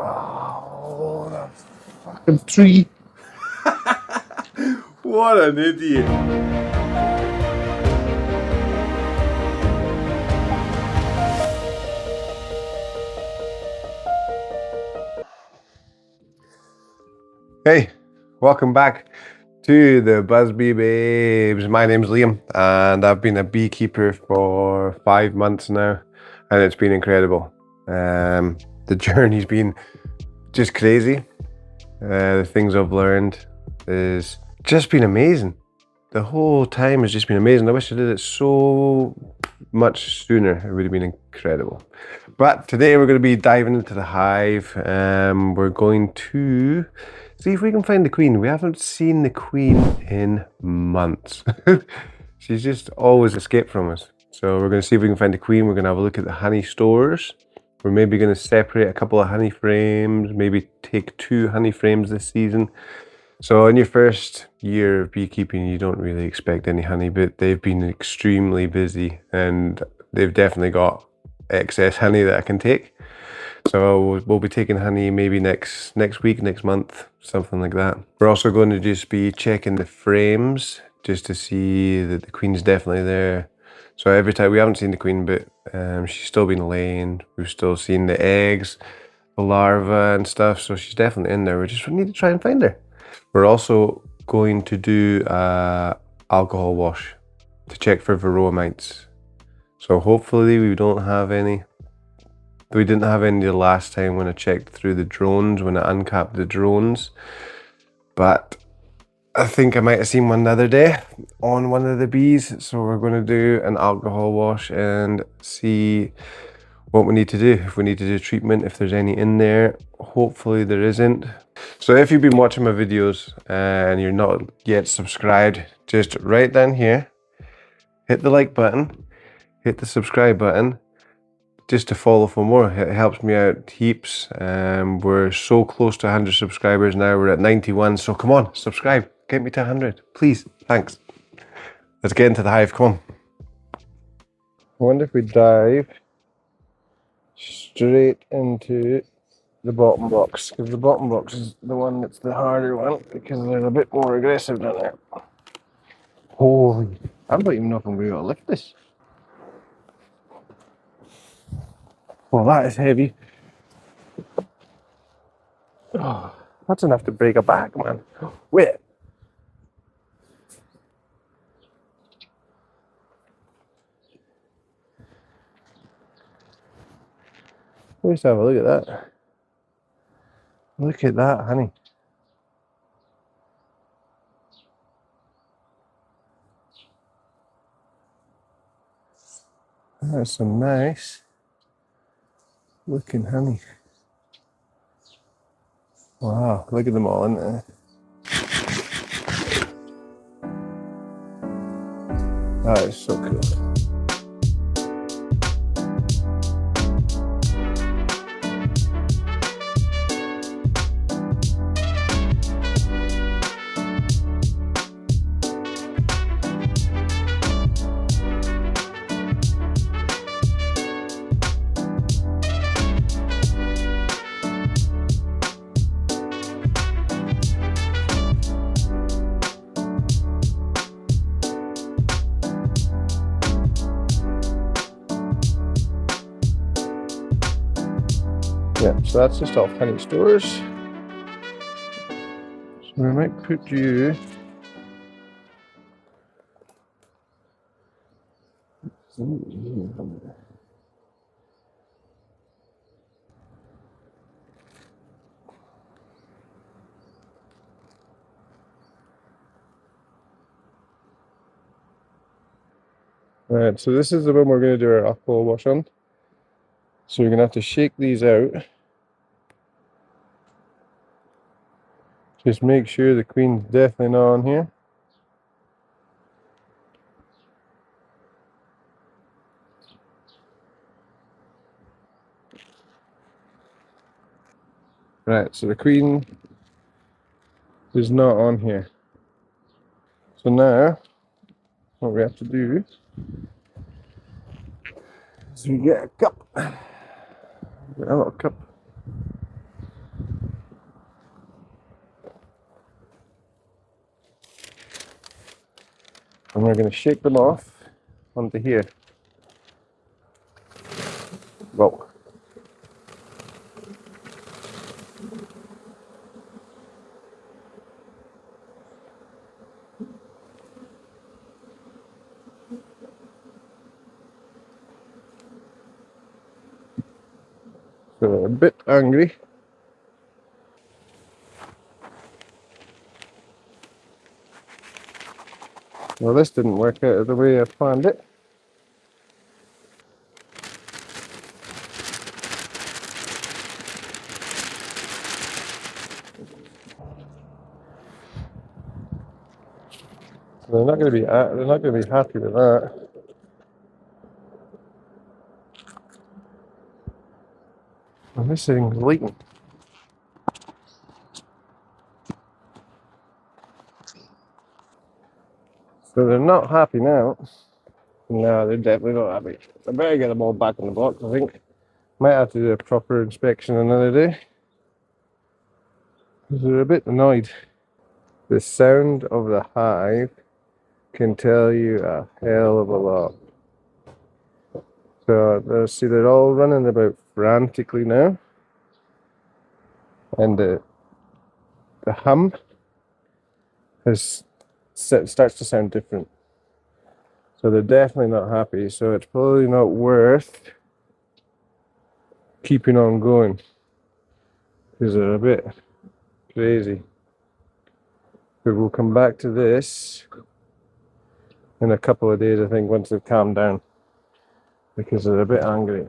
Oh, that fucking tree. What an idiot. Hey, welcome back to the Busby Babes. My name's Liam and I've been a beekeeper for 5 months now and it's been incredible. The journey's been just crazy. The things I've learned is just been amazing. The whole time has just been amazing. I wish I did it so much sooner. It would have been incredible. But today we're going to be diving into the hive. We're going to see if we can find the queen. We haven't seen the queen in months. She's just always escaped from us. So we're going to see if we can find the queen. We're going to have a look at the honey stores. We're maybe going to separate a couple of honey frames, maybe take 2 honey frames this season. So in your first year of beekeeping, you don't really expect any honey, but they've been extremely busy and they've definitely got excess honey that I can take. So we'll be taking honey maybe next week, next month, something like that. We're also going to just be checking the frames just to see that the queen's definitely there. So every time, we haven't seen the queen, but she's still been laying. We've still seen the eggs, the larvae and stuff. So she's definitely in there. We just need to try and find her. We're also going to do alcohol wash to check for VARROA mites. So hopefully we don't have any. We didn't have any the last time when I checked through the drones, when I uncapped the drones. But I think I might have seen one the other day on one of the bees. So we're going to do an alcohol wash and see what we need to do. If we need to do treatment, if there's any in there. Hopefully there isn't. So if you've been watching my videos and you're not yet subscribed, just right down here, hit the like button, hit the subscribe button, just to follow for more. It helps me out heaps. We're so close to 100 subscribers now. We're at 91, so come on, subscribe. Get me to 100, please. Thanks. Let's get into the hive, come on. I wonder if we dive straight into the bottom box, because the bottom box is the one that's the harder one, because they're a bit more aggressive down there. Holy, I don't even know if I'm going to be able to lift this. Well, that is heavy. Oh, that's enough to break a back, man. Wait. Let's have a look at that. Look at that, honey. That's some nice looking honey. Wow, look at them all in there. That is so cool. Yeah, so that's just off honey stores. So we might put you Right, so this is the one we're going to do our alcohol wash on. So you're going to have to shake these out. Just make sure the queen's definitely not on here. Right, so the queen is not on here. So now, what we have to do is we get a cup. Get a little cup. And we're going to shake them off onto here. Well, so they're a bit angry. Well, this didn't work out the way I planned it. So they're not going to be happy with that. And this thing's leaking. So they're not happy now. No, they're definitely not happy. I better get them all back in the box, I think. Might have to do a proper inspection another day. Because they're a bit annoyed. The sound of the hive can tell you a hell of a lot. So see, they're all running about frantically now. And the hum starts to sound different. So they're definitely not happy. So it's probably not worth keeping on going. Because they're a bit crazy. But we'll come back to this in a couple of days, I think, once they've calmed down. Because they're a bit angry.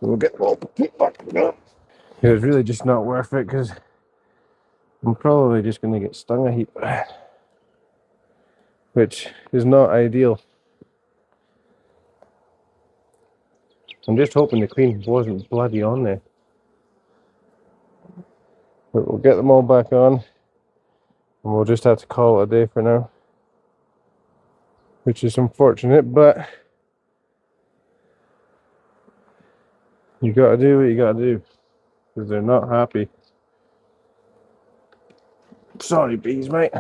So we'll get them all back. It's really just not worth it because I'm probably just going to get stung a heap. Which is not ideal. I'm just hoping the queen wasn't bloody on there. But we'll get them all back on. And we'll just have to call it a day for now. Which is unfortunate, but you gotta do what you gotta do. Because they're not happy. Sorry, bees, mate.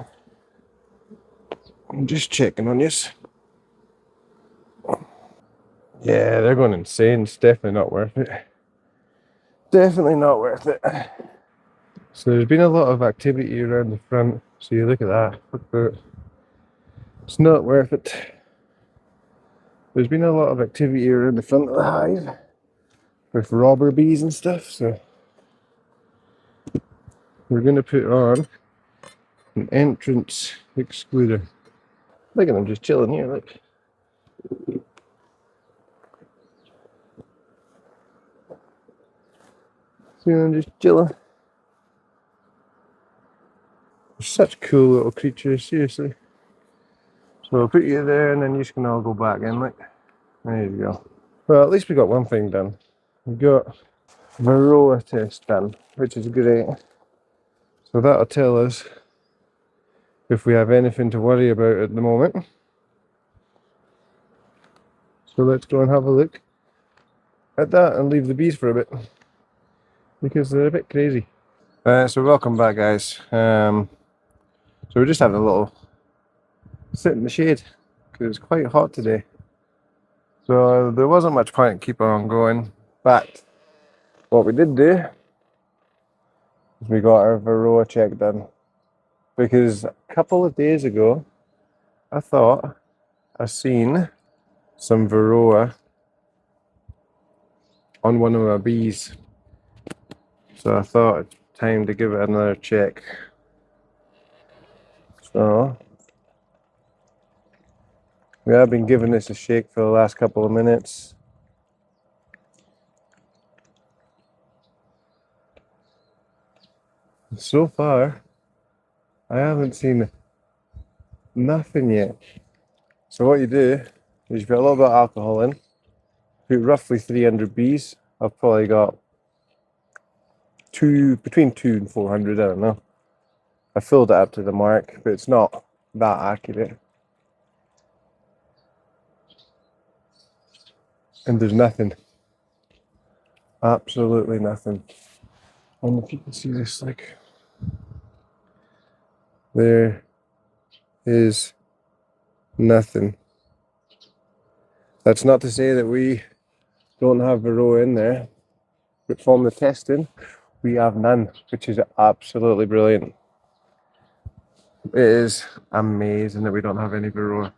I'm just checking on you. Yeah, they're going insane. It's definitely not worth it. Definitely not worth it. So there's been a lot of activity around the front. So you look at that. Look at that. It's not worth it. There's been a lot of activity around the front of the hive with robber bees and stuff. So we're going to put on an entrance excluder. Look at them just chilling here. Look. See them just chilling. They're such cool little creatures, seriously. So I'll put you there and then you can all go back in, like. There you go. Well, at least we got one thing done. We got VARROA test done, which is great. So that'll tell us if we have anything to worry about at the moment. So let's go and have a look at that and leave the bees for a bit. Because they're a bit crazy. So welcome back, guys. So we're just having a little sit in the shade because it's quite hot today. So there wasn't much point in keeping on going. But what we did do is we got our VARROA check done. Because a couple of days ago, I thought I seen some VARROA on one of my bees. So I thought it's time to give it another check. So we have been giving this a shake for the last couple of minutes. So far, I haven't seen nothing yet. So what you do is you put a little bit of alcohol in, put roughly 300 bees. I've probably got between 200 and 400, I don't know. I filled it up to the mark, but it's not that accurate. And there's nothing. Absolutely nothing. And if you can see this, like, there is Nothing. That's not to say that we don't have Varroa in there, but from the testing, we have none, which is absolutely brilliant. It is amazing that we don't have any Varroa.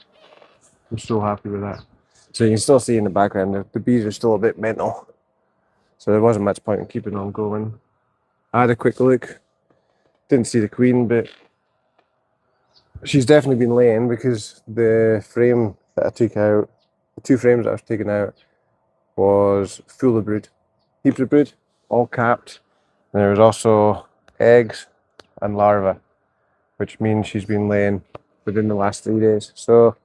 I'm so happy with that. So you can still see in the background that the bees are still a bit mental. So there wasn't much point in keeping on going. I had a quick look. Didn't see the queen, but she's definitely been laying because the frame that I took out, the 2 frames that I was taking out, was full of brood. Heaps of brood, all capped. And there was also eggs and larvae, which means she's been laying within the last 3 days. So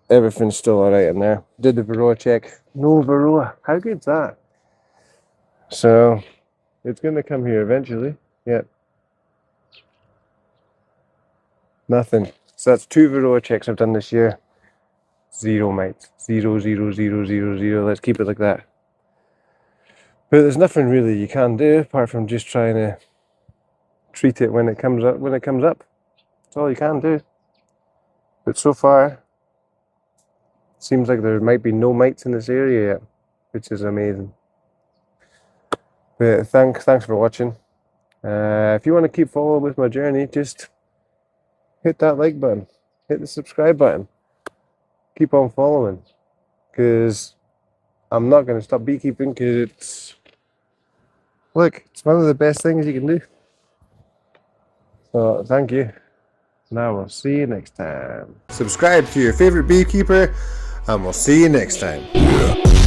everything's still alright in there. Did the Varroa check. No Varroa. How good's that? So it's going to come here eventually. Yeah. Nothing. So that's 2 Varroa checks I've done this year. 0 mites. 0, 0, 0, 0, 0. Let's keep it like that. But there's nothing really you can do apart from just trying to treat it when it comes up. That's all you can do. But so far, seems like there might be no mites in this area yet, which is amazing. But thanks for watching. If you want to keep following with my journey, just hit that like button, hit the subscribe button, keep on following, because I'm not going to stop beekeeping, because it's one of the best things you can do. So thank you, and I will see you next time. Subscribe to your favorite beekeeper, and we'll see you next time.